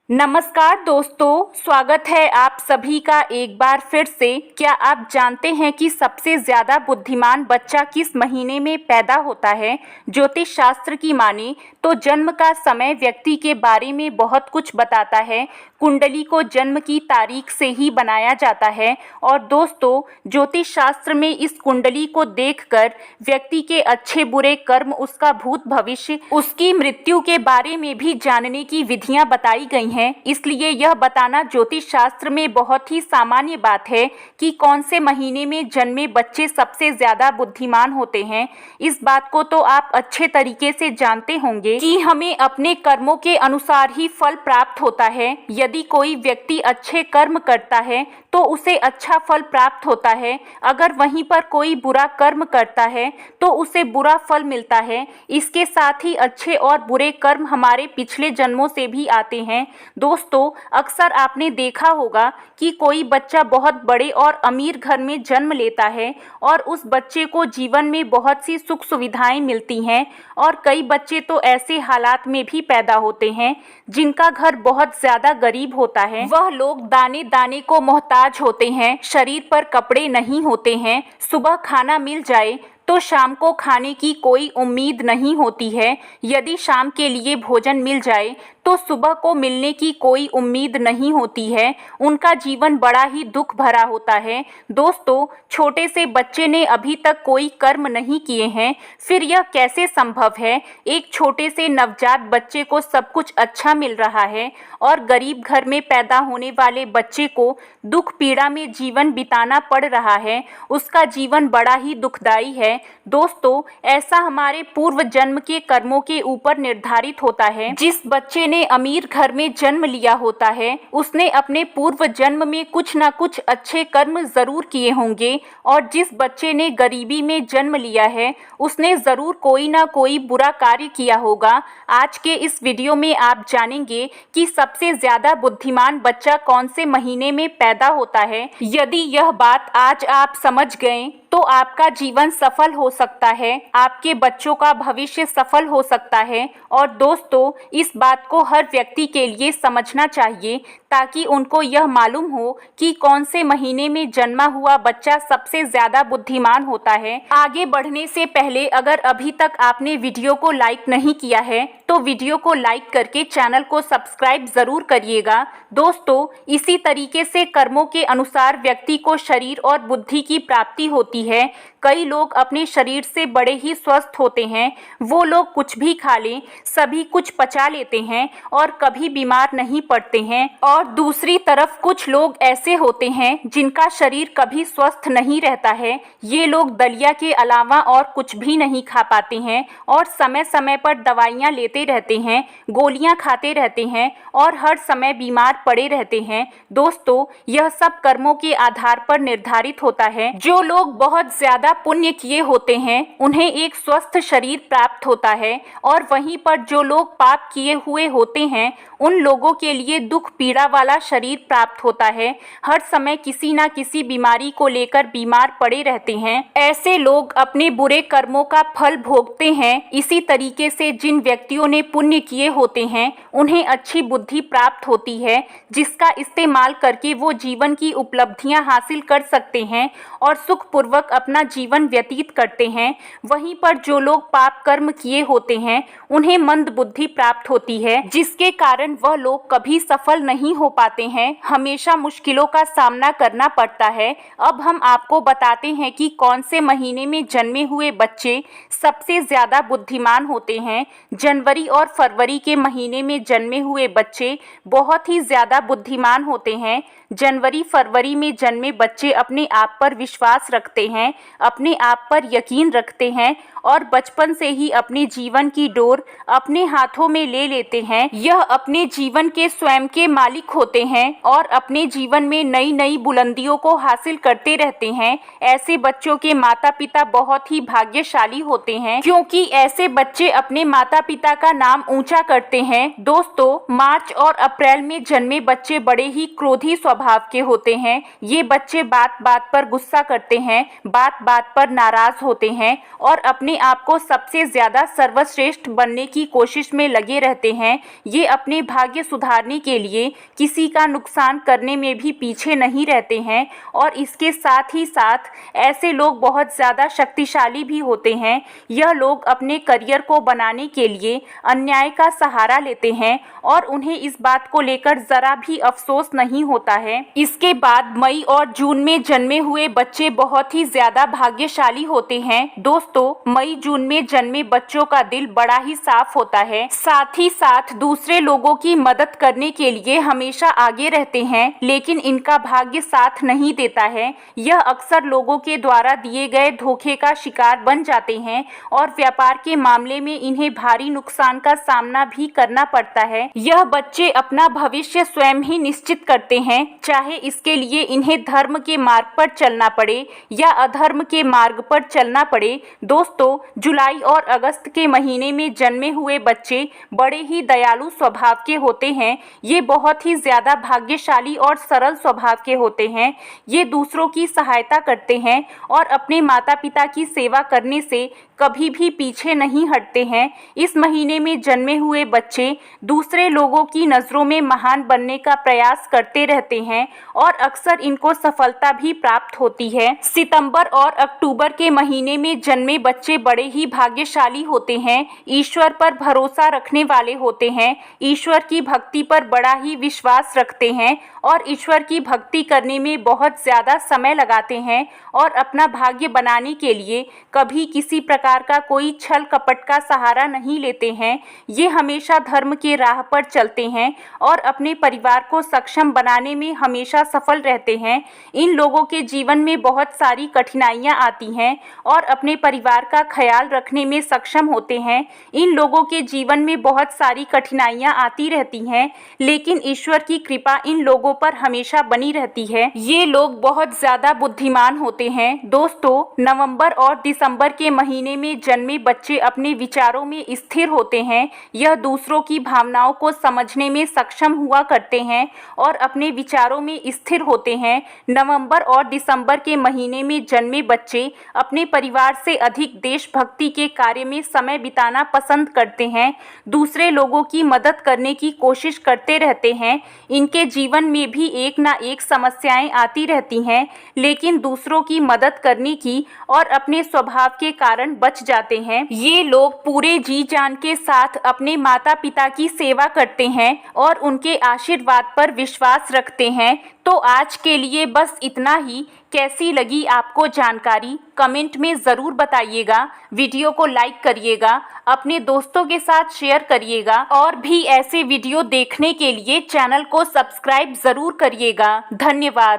नमस्कार दोस्तों, स्वागत है आप सभी का एक बार फिर से। क्या आप जानते हैं कि सबसे ज़्यादा बुद्धिमान बच्चा किस महीने में पैदा होता है? ज्योतिष शास्त्र की माने तो जन्म का समय व्यक्ति के बारे में बहुत कुछ बताता है। कुंडली को जन्म की तारीख से ही बनाया जाता है और दोस्तों, ज्योतिष शास्त्र में इस कुंडली को देखकर व्यक्ति के अच्छे बुरे कर्म, उसका भूत भविष्य, उसकी मृत्यु के बारे में भी जानने की विधियां बताई गई हैं। इसलिए यह बताना ज्योतिष शास्त्र में बहुत ही सामान्य बात है कि कौन से महीने में जन्मे बच्चे सबसे ज्यादा बुद्धिमान होते हैं। इस बात को तो आप अच्छे तरीके से जानते होंगे कि हमें अपने कर्मों के अनुसार ही फल प्राप्त होता है। यदि कोई व्यक्ति अच्छे कर्म करता है तो उसे अच्छा फल प्राप्त होता है। अगर वहीं पर कोई बुरा कर्म करता है तो उसे बुरा फल मिलता है। इसके साथ ही अच्छे और बुरे कर्म हमारे पिछले जन्मों से भी आते हैं। दोस्तों, अक्सर आपने देखा होगा कि कोई बच्चा बहुत बड़े और अमीर घर में जन्म लेता है और उस बच्चे को जीवन में बहुत सी सुख सुविधाएं मिलती हैं, और कई बच्चे तो ऐसे हालात में भी पैदा होते हैं जिनका घर बहुत ज़्यादा गरीब होता है। वह लोग दाने दाने को मोहताज होते हैं, शरीर पर कपड़े नहीं होते हैं, सुबह खाना मिल जाए तो शाम को खाने की कोई उम्मीद नहीं होती है। यदि शाम के लिए भोजन मिल जाए तो सुबह को मिलने की कोई उम्मीद नहीं होती है। उनका जीवन बड़ा ही दुख भरा होता है। दोस्तों, छोटे से बच्चे ने अभी तक कोई कर्म नहीं किए हैं, फिर यह कैसे संभव है? एक छोटे से नवजात बच्चे को सब कुछ अच्छा मिल रहा है और गरीब घर में पैदा होने वाले बच्चे को दुख पीड़ा में जीवन बिताना पड़ रहा है। उसका जीवन बड़ा ही दुखदाई है। दोस्तों, ऐसा हमारे पूर्व जन्म के कर्मों के ऊपर निर्धारित होता है। जिस बच्चे ने अमीर घर में जन्म लिया होता है उसने अपने पूर्व जन्म में कुछ ना कुछ अच्छे कर्म जरूर किए होंगे, और जिस बच्चे ने गरीबी में जन्म लिया है उसने जरूर कोई ना कोई बुरा कार्य किया होगा। आज के इस वीडियो में आप जानेंगे कि सबसे ज्यादा बुद्धिमान बच्चा कौन से महीने में पैदा होता है। यदि यह बात आज आप समझ गए तो आपका जीवन सफल हो सकता है, आपके बच्चों का भविष्य सफल हो सकता है। और दोस्तों, इस बात को हर व्यक्ति के लिए समझना चाहिए ताकि उनको यह मालूम हो कि कौन से महीने में जन्मा हुआ बच्चा सबसे ज्यादा बुद्धिमान होता है। आगे बढ़ने से पहले अगर अभी तक आपने वीडियो को लाइक नहीं किया है तो वीडियो को लाइक करके चैनल को सब्सक्राइब जरूर करिएगा। दोस्तों, इसी तरीके से कर्मों के अनुसार व्यक्ति को शरीर और बुद्धि की प्राप्ति होती है। कई लोग अपने शरीर से बड़े ही स्वस्थ होते हैं। वो लोग कुछ भी खा लें, सभी कुछ पचा लेते हैं और कभी बीमार नहीं पड़ते हैं। और दूसरी तरफ कुछ लोग ऐसे होते हैं जिनका शरीर कभी स्वस्थ नहीं रहता है। ये लोग दलिया के अलावा और कुछ भी नहीं खा पाते हैं और समय समय पर दवाइयाँ लेते रहते हैं, गोलियाँ खाते रहते हैं और हर समय बीमार पड़े रहते हैं। दोस्तों, यह सब कर्मों के आधार पर निर्धारित होता है। जो लोग बहुत ज़्यादा पुण्य किए होते हैं उन्हें एक स्वस्थ शरीर प्राप्त होता है, और वहीं पर जो लोग पाप किए हुए होते हैं उन लोगों के लिए दुख पीड़ा वाला शरीर प्राप्त होता है। हर समय किसी ना किसी बीमारी को लेकर बीमार पड़े रहते हैं। ऐसे लोग अपने बुरे कर्मों का फल भोगते हैं। इसी तरीके से जिन व्यक्तियों ने पुण्य किए होते हैं उन्हें अच्छी बुद्धि प्राप्त होती है, जिसका इस्तेमाल करके वो जीवन की उपलब्धियां हासिल कर सकते हैं और सुखपूर्वक अपना जीवन व्यतीत करते हैं। वहीं पर जो लोग पाप कर्म किए होते हैं उन्हें मंद बुद्धि प्राप्त होती है, जिसके कारण वह लोग कभी सफल नहीं हो पाते हैं, हमेशा मुश्किलों का सामना करना पड़ता है। अब हम आपको बताते हैं कि कौन से महीने में जन्मे हुए बच्चे सबसे ज्यादा बुद्धिमान होते हैं। जनवरी और फरवरी के महीने में जन्मे हुए बच्चे बहुत ही ज्यादा बुद्धिमान होते हैं। जनवरी फरवरी में जन्मे बच्चे अपने आप पर विश्वास रखते हैं, अपने आप पर यकीन रखते हैं और बचपन से ही अपने जीवन की डोर अपने हाथों में ले लेते हैं। यह अपने जीवन के स्वयं के मालिक होते हैं और अपने जीवन में नई नई बुलंदियों को हासिल करते रहते हैं। ऐसे बच्चों के माता पिता बहुत ही भाग्यशाली होते हैं, क्योंकि ऐसे बच्चे अपने माता पिता का नाम ऊंचा करते हैं। दोस्तों, मार्च और अप्रैल में जन्मे बच्चे बड़े ही क्रोधी स्वभाव के होते हैं। ये बच्चे बात बात पर गुस्सा करते हैं, बात बात पर नाराज होते हैं और अपने अपने आप को सबसे ज़्यादा सर्वश्रेष्ठ बनने की कोशिश में लगे रहते हैं। ये अपने भाग्य सुधारने के लिए किसी का नुकसान करने में भी पीछे नहीं रहते हैं और इसके साथ ही साथ ऐसे लोग बहुत ज़्यादा शक्तिशाली भी होते हैं। यह लोग अपने करियर को बनाने के लिए अन्याय का सहारा लेते हैं और उन्हें इस बात को लेकर ज़रा भी अफसोस नहीं होता है। इसके बाद मई और जून में जन्मे हुए बच्चे बहुत ही ज़्यादा भाग्यशाली होते हैं। दोस्तों, मई जून में जन्मे बच्चों का दिल बड़ा ही साफ होता है, साथ ही साथ दूसरे लोगों की मदद करने के लिए हमेशा आगे रहते हैं, लेकिन इनका भाग्य साथ नहीं देता है। यह अक्सर लोगों के द्वारा दिए गए धोखे का शिकार बन जाते हैं और व्यापार के मामले में इन्हें भारी नुकसान का सामना भी करना पड़ता है। यह बच्चे अपना भविष्य स्वयं ही निश्चित करते हैं, चाहे इसके लिए इन्हें धर्म के मार्ग पर चलना पड़े या अधर्म के मार्ग पर चलना पड़े। दोस्तों, जुलाई और अगस्त के महीने में जन्मे हुए बच्चे बड़े ही दयालु स्वभाव के होते हैं। ये बहुत ही ज़्यादा भाग्यशाली और सरल स्वभाव के होते हैं। ये दूसरों की सहायता करते हैं और अपने माता पिता की सेवा करने से कभी भी पीछे नहीं हटते हैं। इस महीने में जन्मे हुए बच्चे दूसरे लोगों की नज़रों में महान बनने का प्रयास करते रहते हैं और अक्सर इनको सफलता भी प्राप्त होती है। सितंबर और अक्टूबर के महीने में जन्मे बच्चे बड़े ही भाग्यशाली होते हैं। ईश्वर पर भरोसा रखने वाले होते हैं, ईश्वर की भक्ति पर बड़ा ही विश्वास रखते हैं और ईश्वर की भक्ति करने में बहुत ज़्यादा समय लगाते हैं और अपना भाग्य बनाने के लिए कभी किसी प्रकार का कोई छल कपट का सहारा नहीं लेते हैं। ये हमेशा धर्म के राह पर चलते हैं और अपने परिवार को सक्षम बनाने में हमेशा सफल रहते हैं। इन लोगों के जीवन में बहुत सारी कठिनाइयाँ आती हैं और अपने परिवार का ख्याल रखने में सक्षम होते हैं। इन लोगों के जीवन में बहुत सारी कठिनाइयाँ आती रहती हैं, लेकिन ईश्वर की कृपा इन लोगों पर हमेशा बनी रहती है। ये लोग बहुत ज़्यादा बुद्धिमान होते हैं। दोस्तों, नवंबर और दिसंबर के महीने में जन्मे बच्चे अपने विचारों में स्थिर होते हैं। यह दूसरों की भावनाओं को समझने में सक्षम हुआ करते हैं और अपने विचारों में स्थिर होते हैं। नवंबर और दिसंबर के महीने में जन्मे बच्चे अपने परिवार से अधिक देशभक्ति के कार्य में समय बिताना पसंद करते हैं, दूसरे लोगों की मदद करने की कोशिश करते रहते हैं। इनके जीवन में भी एक ना एक समस्याएं आती रहती हैं, लेकिन दूसरों की मदद करने की और अपने स्वभाव के कारण बच जाते हैं। ये लोग पूरे जी जान के साथ अपने माता पिता की सेवा करते हैं और उनके आशीर्वाद पर विश्वास रखते हैं। तो आज के लिए बस इतना ही। कैसी लगी आपको जानकारी कमेंट में ज़रूर बताइएगा। वीडियो को लाइक करिएगा, अपने दोस्तों के साथ शेयर करिएगा और भी ऐसे वीडियो देखने के लिए चैनल को सब्सक्राइब ज़रूर करिएगा। धन्यवाद।